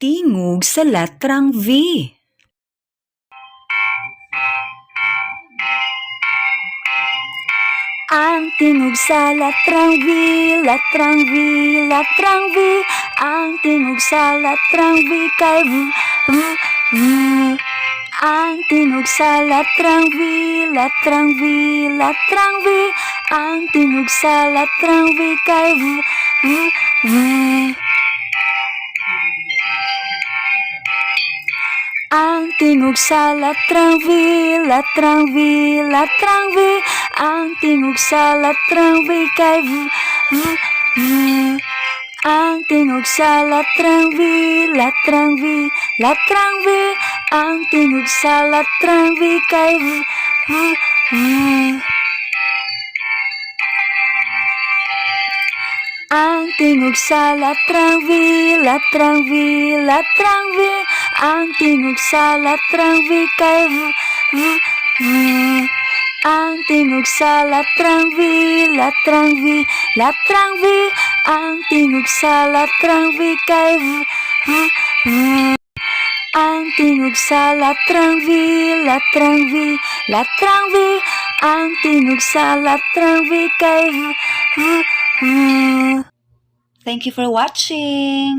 tingog sa latrang V. Ang tingog sa latrang V, latrang V, latrang V. Ang tingog sa latrang V kay V, V, V. Ang tingog sa latrang V, latrang V, latrang V. Ang tingog sa latrang V kay V, V, V. Ang tingog sa latrang V, latrang V, latrang V. Ang tingog sa latrang V kay V, V, V. Ang tingog sa latrang V, latrang V, latrang V. Ang tingog sa latrang V kay V, V, V. Ang tingog sa latrang V, latrang V, latrang V. Ang tingog sa latrang V kay V, V, V. Ang tingog sa latrang V, latrang V, latrang V. Ang tingog sa latrang V kay V, V, V. Ang tingog sa latrang V, latrang V, latrang V. Ang tingog sa latrang V kay V, V, V. Thank you for watching.